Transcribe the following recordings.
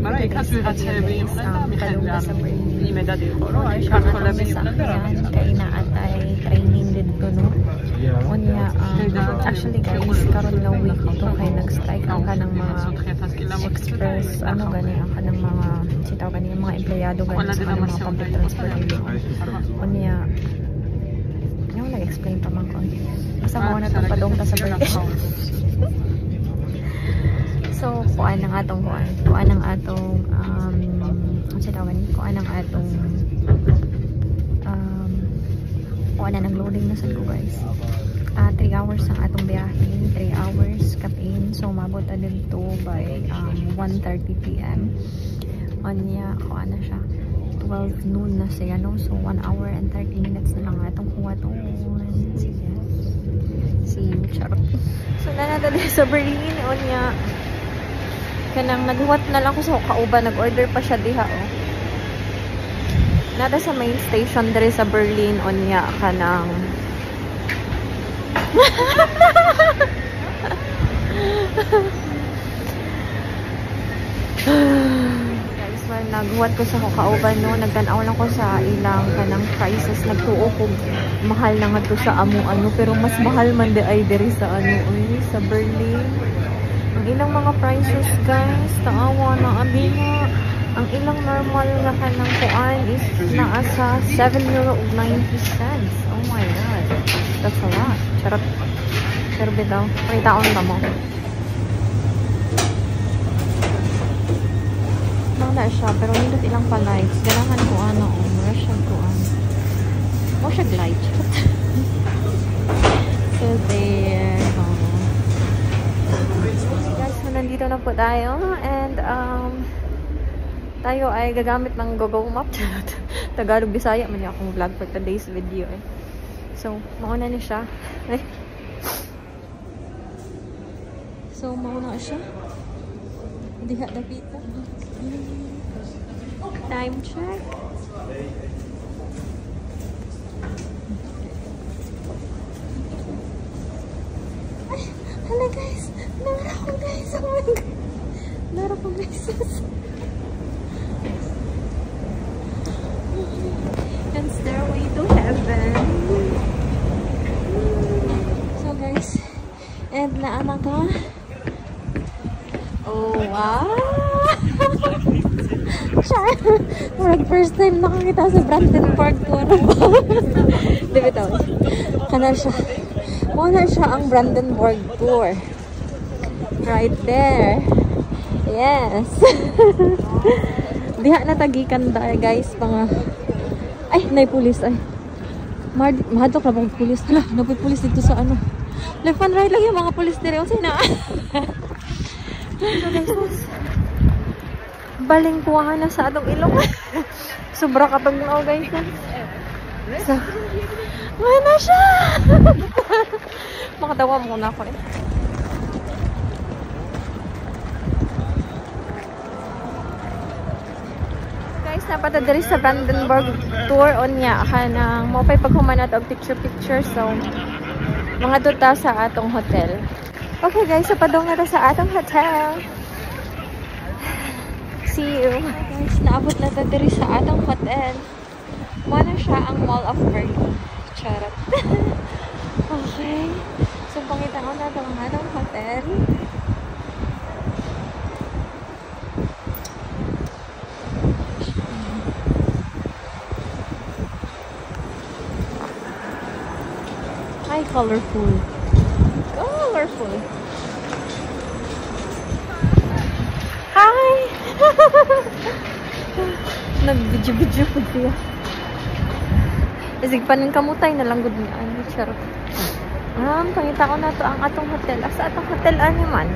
برای تطبیقات طبیعی مخدر نیمه دادی خورو ay kartolabin kaya naatay training dito no unya actually guys karon nga week ito kay nag-strike ang kanang mga express ano gani ang kanang mga sitaw gani ang mga empleyado gani sa kanang mga public transportation unya yung nag-explain pa man ko basta mo na itong padong ta sa birthday. So kuan ang atong kuan ang atong kuan ang atong kuan na ng loading na sad ko guys. 3 hours ang atong biyahe, 3 hours kapin. So mabot na dito by 1:30 PM. Anya kuan na siya 12 noon na siya no. So 1 hour and 30 minutes na lang atong kuha to. Sige. See you, charot. So nanada din sa Berlin onya kanang naghuwat na lang ko sa kauban, nag-order pa siya diha oh. Nada sa main station diri sa Berlin onya kanang guys, well, naghuwat ko sa kauban no, nagtanaw lang ko sa ilang kanang prices, nagtuo ko mahal na nga to sa amo-ano pero mas mahal man di ay diri sa ano sa Berlin. Ang ilang mga prices guys, taawa na abi nga. Ang ilang normal nga kanang kuan is naasa €7.90. Oh my god. That's a lot. Charot. Pero bitaw, pakitaon ba mo? Nala siya, pero hindi ilang pa lights. Ganahan ko ano, Russian kuan. Mo siya light. So there. Nandito na po tayo and tayo ay gagamit ng Google Map. Tagalog Bisaya man yung akong vlog for today's video eh. So mauna na siya. So mauna siya. Diha dapita. Time check. Hala guys, nara ko guys, oh my god, nara ko guys, and stairway to heaven. So guys, and naana ka? Oh wow! First time nakakita sa Brandenburg tour. Diba ito? Kana siya. Muna siya ang Brandenburg tour. Right there. Yes. Diha na tagikan da guys mga ay nay pulis ay. Mahadlok na pong pulis. Hala, napoy pulis dito sa ano. Left and right lang yung mga pulis dire unsay na. Baling kuha na sa atong ilong. Sobra katong no guys. So, wala siya! Makatawa mo na ako eh. Guys, napatadari sa Brandenburg tour on niya. Kanang mapay paghumanat og picture-picture. So, mga duta sa atong hotel. Okay guys, so padong na sa atong hotel. See you. Guys, naabot na tadari sa atong hotel. Muna siya ang Mall of Berlin. Charot. Okay. So, pangita ko na itong atong hotel. Hi, colorful. Colorful. Hi! Nag-video-video po siya. Isig pa nin kamutay na lang gud ni ano, charot. Pangita ko na to ang atong hotel. Asa atong hotel ani man?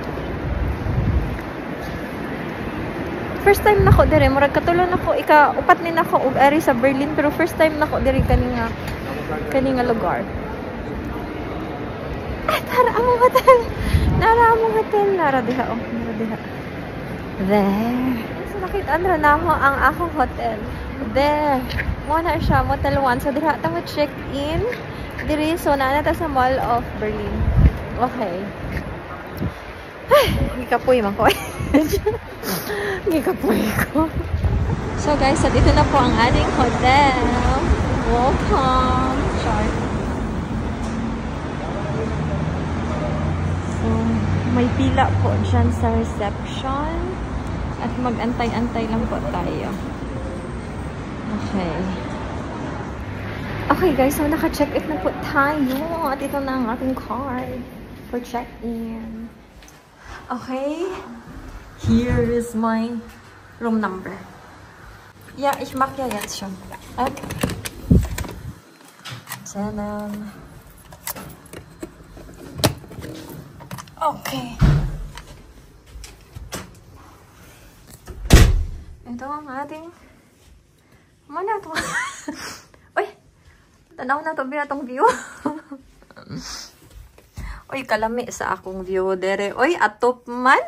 First time nako dire, murag katulon nako ika-upat ni nako og ari sa Berlin pero first time nako dire kaninga lugar. Tara among hotel. Nara among hotel, nara diha oh, nara diha. There. So nakita na ako ang akong hotel. There. Muna siya, Motel 1. So, dira ta mo check-in. Diri, so, naana ta sa Mall of Berlin. Okay. Gikapoy man ko. Gikapoy ko. So guys, so dito na po ang ating hotel. Welcome. Char. So, may pila po dyan sa reception. At mag-antay-antay lang po tayo. Okay. Okay guys, so naka-check-in na po tayo. At ito na ang ating card for check-in. Okay. Here is my room number. Ja, ich mache ja jetzt schon. Okay. Okay. Ito ang ating... Mana to? Uy! Tanaw na to, binatong view. Uy, kalami sa akong view, dere. Uy, atop man.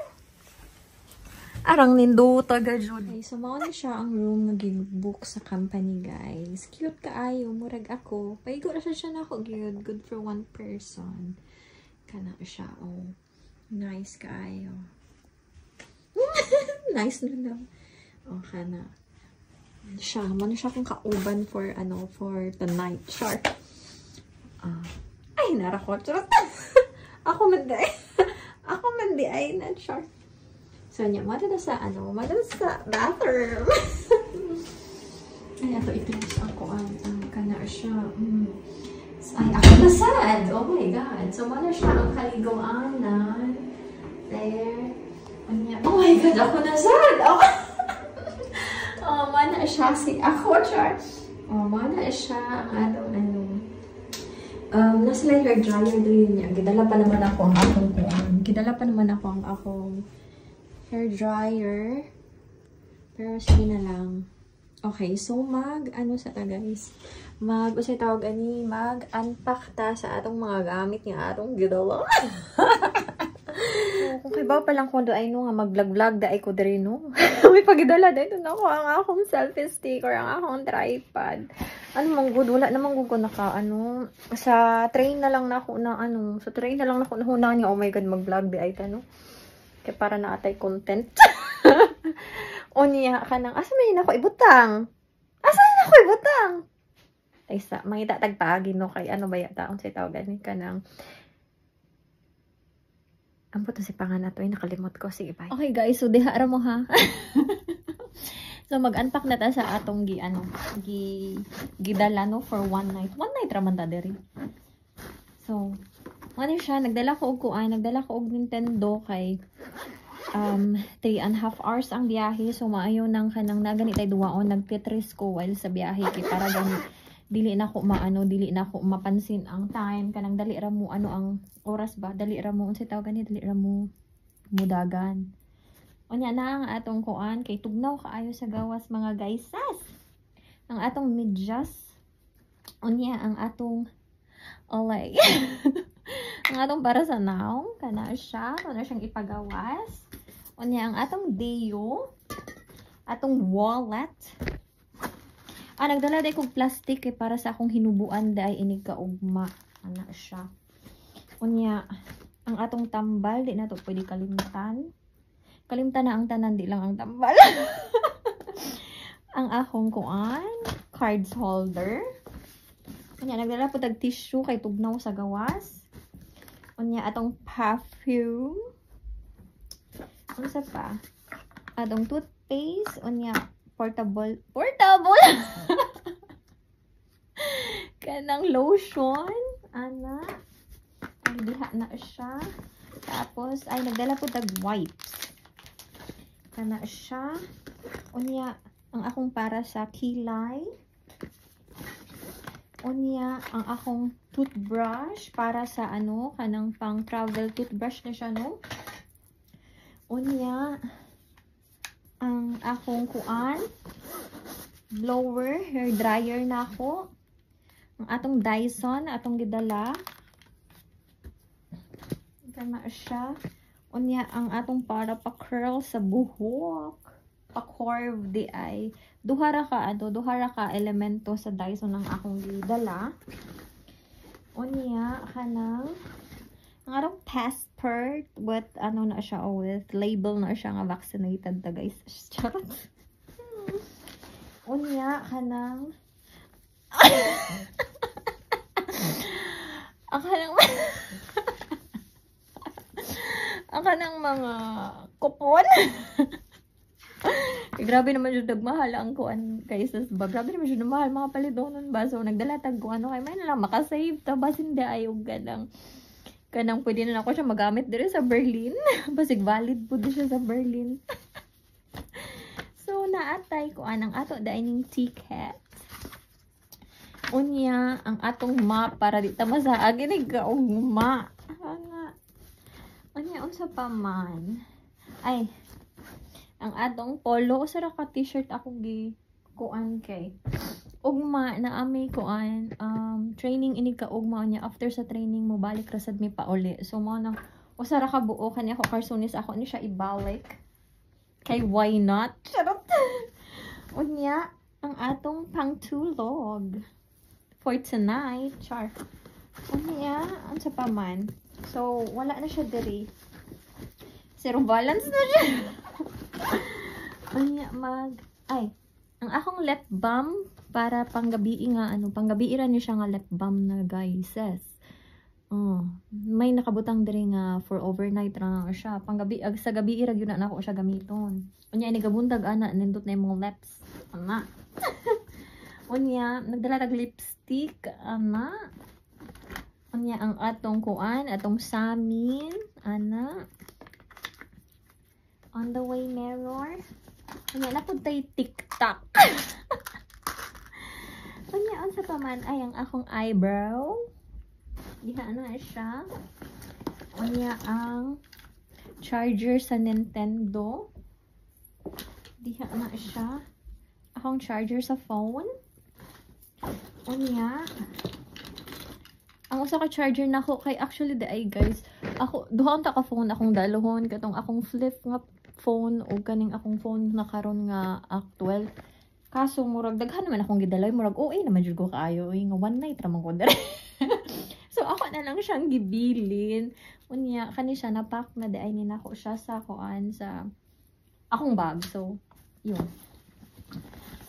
Arang nindo taga jud. Okay, so mao na siya ang room nga gig-book sa company, guys. Cute kaayo, murag ako. Paigo na siya nako gyud, good for one person. Kana siya, oh. Nice kaayo. Nice na daw. Oh, kana. Siya, man siya kung kauban for the night. Sure. Ay, narakot. Ako man di. Ako man di ay na sure. So, niya, madala sa bathroom. Ay, ato i-close ako ang kana siya. Ay, ako nasad. Oh my God. So, madala siya ang kaliguanan. There. Oh my God, ako nasad. Oh, mana siya si ako, char. Oh, mana siya ang nasa lang hair dryer din niya. Gidala pa naman ako ang akong hair dryer. Pero sige na lang. Okay, so ano sa ta guys? Usay tawag ani, mag-unpack ta sa atong mga gamit nga atong gidala. Kung kay ba pa lang ko do ay no nga mag-vlog-vlog da ay ko diri no. May pagidala dito na ko ang akong selfie stick or ang akong tripod. Ano mang good, wala namang good ko naka sa train na lang nako na sa train na lang nako na ni oh my God mag-vlog di ay ta no. Kaya para na atay content. O niya kanang asa may nako ibutang. Asa na nako ibutang? Ay sa mangita tagpaagi no kay ano ba yata ang say tawagan ni kanang Ampo to si pangalan to ay nakalimot ko. Sige, bye. Okay guys, so dihara mo ha. So mag-unpack na ta sa atong gidala no for one night. One night raman ta diri. So, ano siya, nagdala ko og Nintendo kay 3.5 hours ang biyahe. So maayo nang kanang naganit ay duwaon nagtetris ko while sa biyahe kay para gani dili na ko mapansin ang time kanang dali ra mo ang oras ba dali ra mo unsa tawag gani dali ra mo mudagan unya na ang atong kuan kay tugnaw kaayo sa gawas mga guysas ang atong medyas unya ang atong olay ang atong para sa now kana siyang ipagawas unya ang atong deo atong wallet. Nagdala day kong plastic kay para sa akong hinubuan day inig kaugma. Ana siya. Unya, ang atong tambal, di na to pwede kalimtan. Kalimtan na ang tanan, di lang ang tambal. Ang akong kuan, cards holder. Unya, nagdala po tag tissue kay tugnaw sa gawas. Unya, atong perfume. Ano sa pa? Atong toothpaste. Unya, portable kanang lotion ana ay diha na siya tapos ay nagdala po tag wipes kana siya unya ang akong para sa kilay unya ang akong toothbrush para sa kanang pang travel toothbrush na siya no unya ang akong kuan blower, hair dryer na ako. Ang atong Dyson, atong gidala. Kana siya. Unya ang atong para pa-curl sa buhok. Pa-curve di ay. Duha ra ka elemento sa Dyson ang akong gidala. Unya kanang ang atong expert with ano na siya, with label na siya nga vaccinated ta guys. Charot. Unya kanang ang mga kupon. Grabe naman yung nagmahal ang kuan guys. Grabe naman yung mahal mga palidonon ba. So nagdalatag ko ano kay may na lang makasave ta bas hindi ayog kanang pwede na ako siya magamit dire sa Berlin. Basig valid po siya sa Berlin. So naatay ko ang ato dining ticket. Unya ang atong map para di ta masaag ini gaugma. Unya unsa pa man. Ay ang atong polo sa ka t-shirt ako gi kuan kay ugma na ami kuan training ini ka ugma niya after sa training mo balik ra sad mi pauli. So mo nang usa ra ka buo kani ako karsunis ako ni siya ibalik. Kay why not? Charot. Unya ang atong pangtulog for tonight. Char. Unya unsa pa man. So wala na siya diri. Zero balance na siya. Unya ang akong lip balm para panggabi nga panggabi ra ni siya nga lip balm na guys. May nakabutang diri nga for overnight ra nga siya. Panggabi sa gabi ra gyud na ako siya gamiton. Unya ini gabuntag ana nindot na imong lips. Ana. Unya nagdala tag lipstick ana. Unya ang atong kuan, atong samin ana. On the way mirror. Unya na pud tay TikTok. Unya unsa pa man ay ang akong eyebrow. Diha na siya. Unya ang charger sa Nintendo. Diha na siya. Akong charger sa phone. Unya ang usa ka charger nako kay actually ay guys. Ako duha ta ka phone akong dalohon katong akong flip nga phone o kaning akong phone na karon nga actual. Kaso murag daghan naman akong gidalay murag naman jud ko kaayo nga one night ra man ko dere. So ako na lang siyang gibilin. Unya kani siya na pack na day ni nako siya sa kuan sa akong bag. So yun.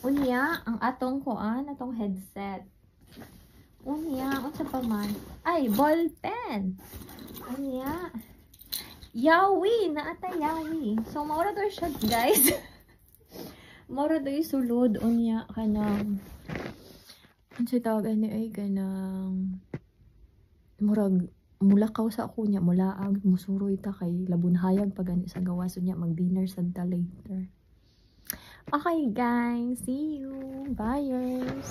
Unya ang atong kuan atong headset. Unya unsa pa man? Ay ball pen. Unya Yawi! Naata yawi. So, maura to siya, guys. Maura to yung sulod. Unya, kanang ang sitawag ani ay kanang murag mulakaw sa ako niya. Mulaag, musuroy ta kay labunhayag pag ani sa gawas niya. Mag-dinner sad ta later. Okay, guys. See you. Buyers.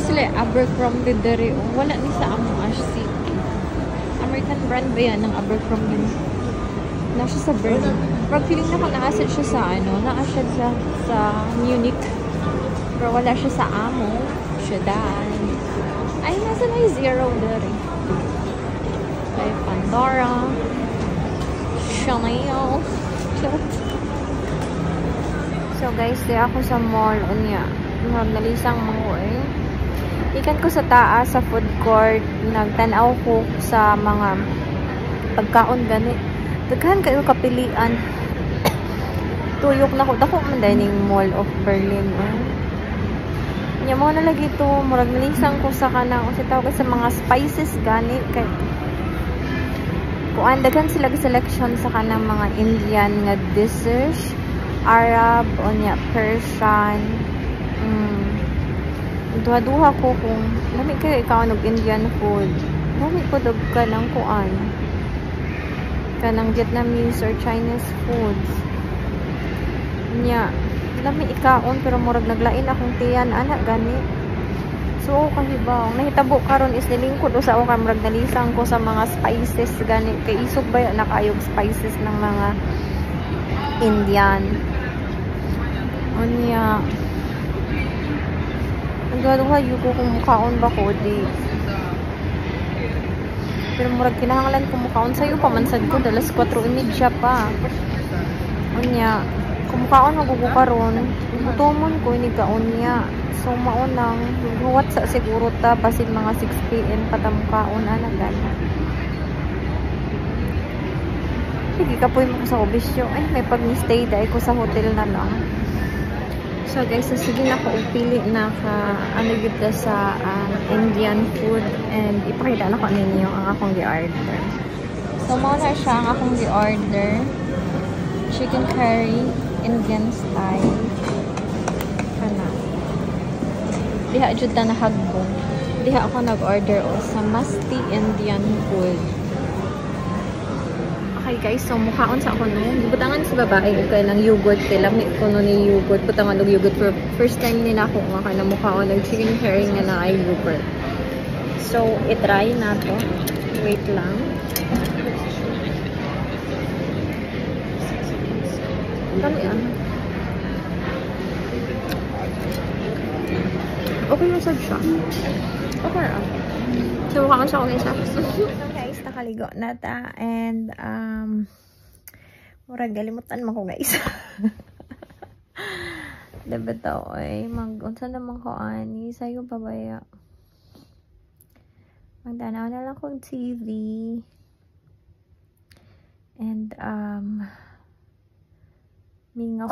Sila Abercrombie dere wala ni sa among Ash City. American brand ba yan ng Abercrombie? Na siya sa Berlin. Pero feeling na ko na-asset siya sa na-asset sa Munich. Pero wala siya sa amo. Siya dahil. Ay, nasa na yung zero dere. Ay, Pandora. Chanel. So guys, di ako sa mall. Unya. Nalisang mo ikan ko sa taas sa food court, nagtanaw ko sa mga pagkaon gani. Daghan kayo kapilian. Tuyok na ko dako man dining Mall of Berlin. Nya mo na lagi to, murag nalisang ko sa kanang sa tawag sa mga spices gani kay kuan daghan sila selection sa kanang mga Indian nga dishes, Arab onya Persian. Duha-duha ko kung lami kayo ikaw ng Indian food. Lami ko dog ka ng kuan. Kanang Vietnamese or Chinese foods. Nya, lami ikaon pero murag naglain akong tiyan anak gani. So kahibaw, nahitabo karon is nilingkod usa o murag nalisang ko sa mga spices gani kay isog ba na kayog spices ng mga Indian. Unya nagaduha yuko kung mukhaon ba ko di Pero murag kinahanglan kumukaon sa'yo pamansad ko. Dalas 4:30 pa. Unya, kumukaon magugukaron. Gutomon ko, inigkaon niya. So, maunang, huwat sa siguro ta, basin mga 6 p.m. patamukaon, anagan. Sige, kapoy mo ko sa obisyo. Ay, may pag-stay dahil ko sa hotel na lang. So, guys, so, sige na ko upili na ano yun sa Indian food. And ipakita na ko ninyo ang akong gi-order. So, mauna siya ang akong gi-order. Chicken curry, Indian style. Kana. Diha jud ta nahagbong. Diha ako nag-order sa Masti Indian food. Okay guys, so mukhaon sa ako nung butangan sa babae kay ng yogurt kay lami ko no ni yogurt butangan og yogurt for first time nila ako nga kana mukhaon ng chicken curry nga na ay yogurt. So i-try na to. Wait lang. Kami okay na sad siya. Okay lang. So, mukha ko siya okay siya. So guys, nakaligo na ta. And, murag galimutan mo ko guys. Diba to, ay, unsa naman ko ani, sa'yo pabaya. Magdanaw na lang kong TV. And, mingaw.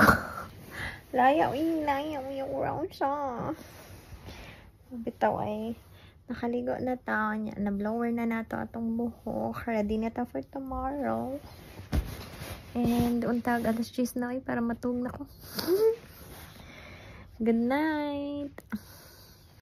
Layaw yung round siya. Bitaw ay nakaligo na tao niya. Na-blower na nato atong buhok. Ready na ta for tomorrow. And untag alas 10 na para matug na ko. Good night.